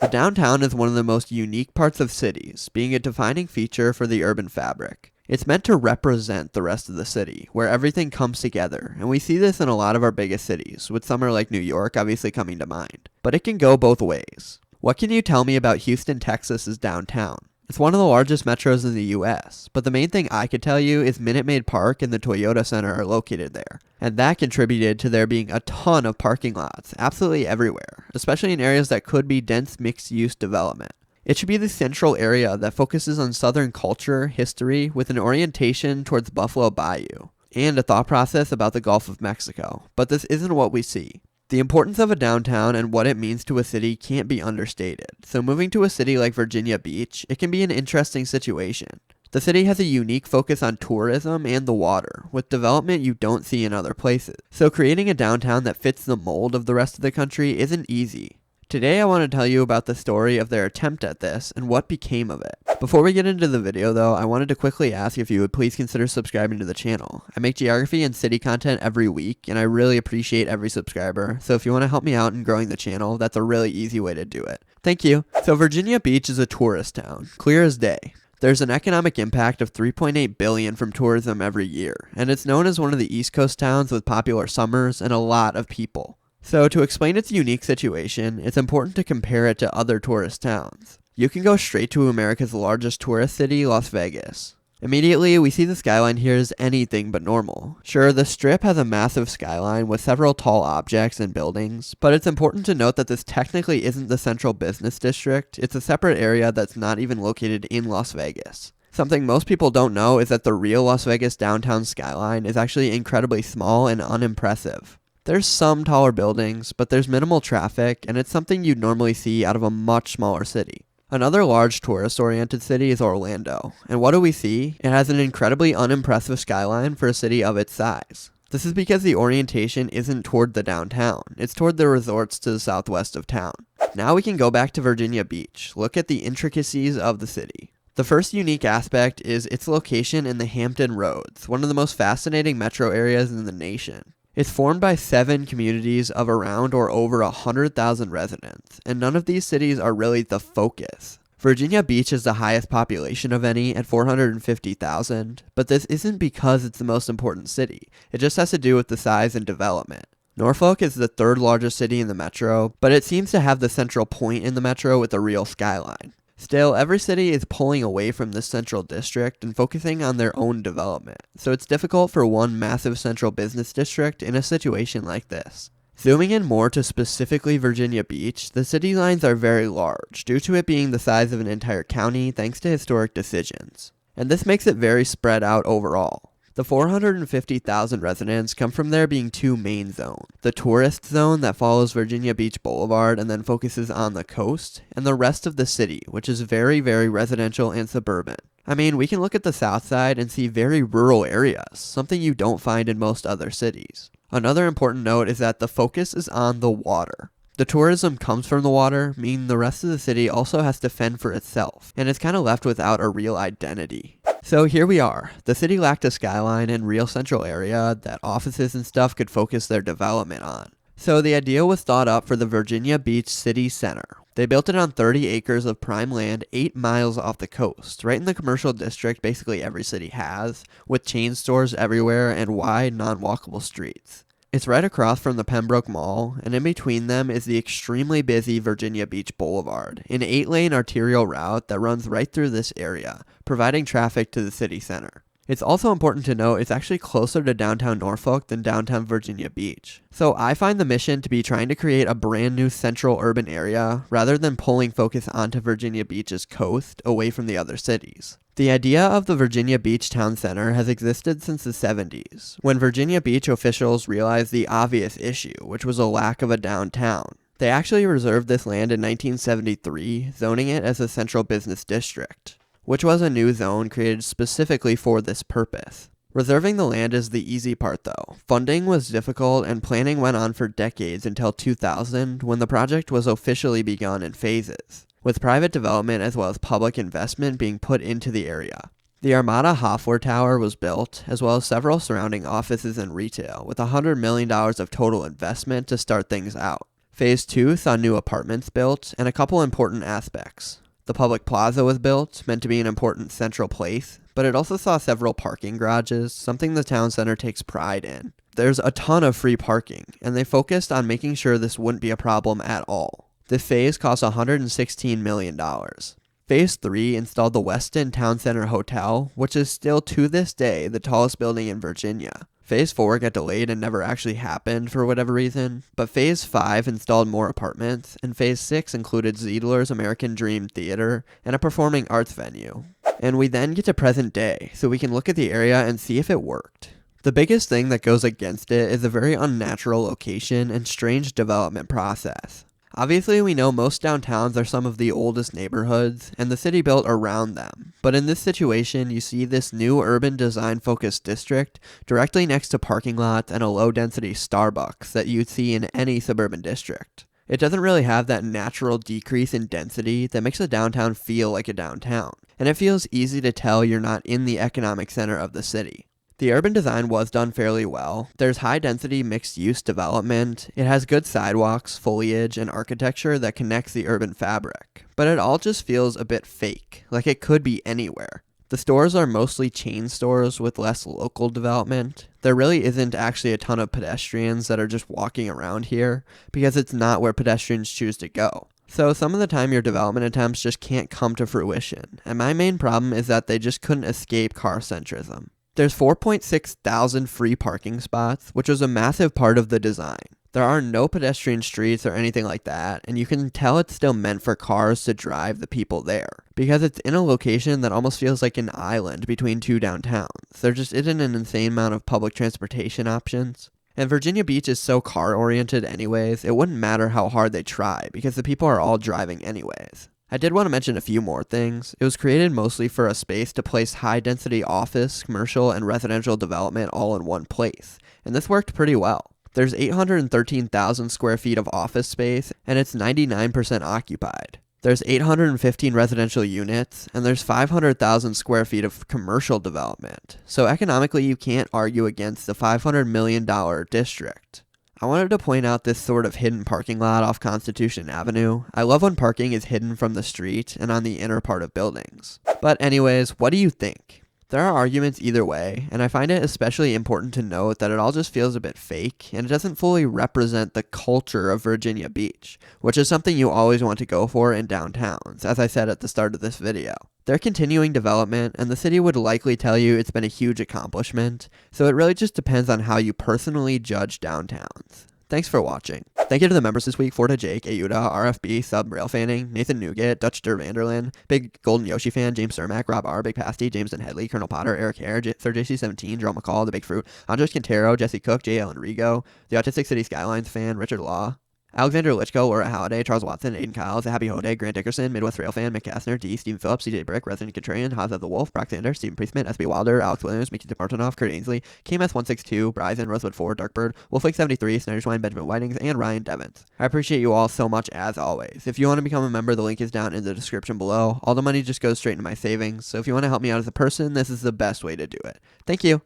The downtown is one of the most unique parts of cities, being a defining feature for the urban fabric. It's meant to represent the rest of the city, where everything comes together, and we see this in a lot of our biggest cities, with somewhere like New York obviously coming to mind. But it can go both ways. What can you tell me about Houston, Texas's downtown? It's one of the largest metros in the US, but the main thing I could tell you is Minute Maid Park and the Toyota Center are located there. And that contributed to there being a ton of parking lots, absolutely everywhere, especially in areas that could be dense mixed-use development. It should be the central area that focuses on Southern culture, history, with an orientation towards Buffalo Bayou, and a thought process about the Gulf of Mexico, but this isn't what we see. The importance of a downtown and what it means to a city can't be understated, so moving to a city like Virginia Beach, it can be an interesting situation. The city has a unique focus on tourism and the water, with development you don't see in other places, so creating a downtown that fits the mold of the rest of the country isn't easy. Today I want to tell you about the story of their attempt at this and what became of it. Before we get into the video though, I wanted to quickly ask if you would please consider subscribing to the channel. I make geography and city content every week and I really appreciate every subscriber, so if you want to help me out in growing the channel, that's a really easy way to do it. Thank you. So Virginia Beach is a tourist town, clear as day. There's an economic impact of $3.8 billion from tourism every year, and it's known as one of the East Coast towns with popular summers and a lot of people. So to explain its unique situation, it's important to compare it to other tourist towns. You can go straight to America's largest tourist city, Las Vegas. Immediately, we see the skyline here as anything but normal. Sure, the Strip has a massive skyline with several tall objects and buildings, but it's important to note that this technically isn't the central business district, it's a separate area that's not even located in Las Vegas. Something most people don't know is that the real Las Vegas downtown skyline is actually incredibly small and unimpressive. There's some taller buildings, but there's minimal traffic, and it's something you'd normally see out of a much smaller city. Another large tourist-oriented city is Orlando, and what do we see? It has an incredibly unimpressive skyline for a city of its size. This is because the orientation isn't toward the downtown, it's toward the resorts to the southwest of town. Now we can go back to Virginia Beach, look at the intricacies of the city. The first unique aspect is its location in the Hampton Roads, one of the most fascinating metro areas in the nation. It's formed by 7 communities of around or over 100,000 residents, and none of these cities are really the focus. Virginia Beach is the highest population of any at 450,000, but this isn't because it's the most important city, it just has to do with the size and development. Norfolk is the 3rd largest city in the metro, but it seems to have the central point in the metro with a real skyline. Still, every city is pulling away from this central district and focusing on their own development, so it's difficult for one massive central business district in a situation like this. Zooming in more to specifically Virginia Beach, the city lines are very large, due to it being the size of an entire county thanks to historic decisions. And this makes it very spread out overall. The 450,000 residents come from there being 2 main zones. The tourist zone that follows Virginia Beach Boulevard and then focuses on the coast, and the rest of the city, which is very residential and suburban. I mean, we can look at the south side and see very rural areas, something you don't find in most other cities. Another important note is that the focus is on the water. The tourism comes from the water, meaning the rest of the city also has to fend for itself, and it's kind of left without a real identity. So here we are. The city lacked a skyline and real central area that offices and stuff could focus their development on. So the idea was thought up for the Virginia Beach City Center. They built it on 30 acres of prime land 8 miles off the coast, right in the commercial district basically every city has, with chain stores everywhere and wide non-walkable streets. It's right across from the Pembroke Mall, and in between them is the extremely busy Virginia Beach Boulevard, an 8-lane arterial route that runs right through this area, providing traffic to the city center. It's also important to note it's actually closer to downtown Norfolk than downtown Virginia Beach. So I find the mission to be trying to create a brand new central urban area, rather than pulling focus onto Virginia Beach's coast away from the other cities. The idea of the Virginia Beach Town Center has existed since the 70s, when Virginia Beach officials realized the obvious issue, which was a lack of a downtown. They actually reserved this land in 1973, zoning it as a central business district, which was a new zone created specifically for this purpose. Reserving the land is the easy part though. Funding was difficult and planning went on for decades until 2000, when the project was officially begun in phases, with private development as well as public investment being put into the area. The Armada Hoffler Tower was built, as well as several surrounding offices and retail, with $100 million of total investment to start things out. Phase 2 saw new apartments built and a couple important aspects. The public plaza was built, meant to be an important central place, but it also saw several parking garages, something the town center takes pride in. There's a ton of free parking, and they focused on making sure this wouldn't be a problem at all. This phase cost $116 million. Phase 3 installed the Westin Town Center Hotel, which is still to this day the tallest building in Virginia. Phase 4 got delayed and never actually happened for whatever reason, but Phase 5 installed more apartments, and Phase 6 included Ziegler's American Dream Theater and a performing arts venue. And we then get to present day, so we can look at the area and see if it worked. The biggest thing that goes against it is a very unnatural location and strange development process. Obviously, we know most downtowns are some of the oldest neighborhoods, and the city built around them. But in this situation, you see this new urban design-focused district directly next to parking lots and a low-density Starbucks that you'd see in any suburban district. It doesn't really have that natural decrease in density that makes a downtown feel like a downtown, and it feels easy to tell you're not in the economic center of the city. The urban design was done fairly well. There's high-density mixed-use development, it has good sidewalks, foliage, and architecture that connects the urban fabric. But it all just feels a bit fake, like it could be anywhere. The stores are mostly chain stores with less local development. There really isn't actually a ton of pedestrians that are just walking around here, because it's not where pedestrians choose to go. So some of the time your development attempts just can't come to fruition, and my main problem is that they just couldn't escape car centrism. There's 4.6 thousand free parking spots, which was a massive part of the design. There are no pedestrian streets or anything like that, and you can tell it's still meant for cars to drive the people there, because it's in a location that almost feels like an island between two downtowns. There just isn't an insane amount of public transportation options. And Virginia Beach is so car-oriented anyways, it wouldn't matter how hard they try, because the people are all driving anyways. I did want to mention a few more things. It was created mostly for a space to place high-density office, commercial, and residential development all in one place, and this worked pretty well. There's 813,000 square feet of office space, and it's 99% occupied. There's 815 residential units, and there's 500,000 square feet of commercial development, so economically you can't argue against the $500 million district. I wanted to point out this sort of hidden parking lot off Constitution Avenue. I love when parking is hidden from the street and on the inner part of buildings. But anyways, what do you think? There are arguments either way, and I find it especially important to note that it all just feels a bit fake, and it doesn't fully represent the culture of Virginia Beach, which is something you always want to go for in downtowns, as I said at the start of this video. They're continuing development, and the city would likely tell you it's been a huge accomplishment, so it really just depends on how you personally judge downtowns. Thanks for watching. Thank you to the members this week: Forta Jake, Ayuda, RFB, Sub, Rail Fanning, Nathan Nugget, Dutch Der Vanderlyn, Big Golden Yoshi Fan, James Cermak, Rob R, Big Pasty, James and Headley, Colonel Potter, Eric Hare, Sir JC17, Jerome McCall, The Big Fruit, Andres Quintero, Jesse Cook, JL Enrigo, The Autistic City Skylines Fan, Richard Law, Alexander Lichko, Laura Halliday, Charles Watson, Aiden Kyles, Happy Hode, Grant Dickerson, Midwest Rail Fan, Mick Kastner, D, Stephen Phillips, CJ Brick, Resident Contrarian, Haza the Wolf, Brock Sander, Stephen Priestman, SB Wilder, Alex Williams, Mickey DeMartinoff, Kurt Ainsley, KMS162, Bryson, Rosewood 4, Darkbird, Wolflake73, Snyder's Benjamin Whitings, and Ryan Devins. I appreciate you all so much as always. If you want to become a member, the link is down in the description below. All the money just goes straight into my savings, so if you want to help me out as a person, this is the best way to do it. Thank you.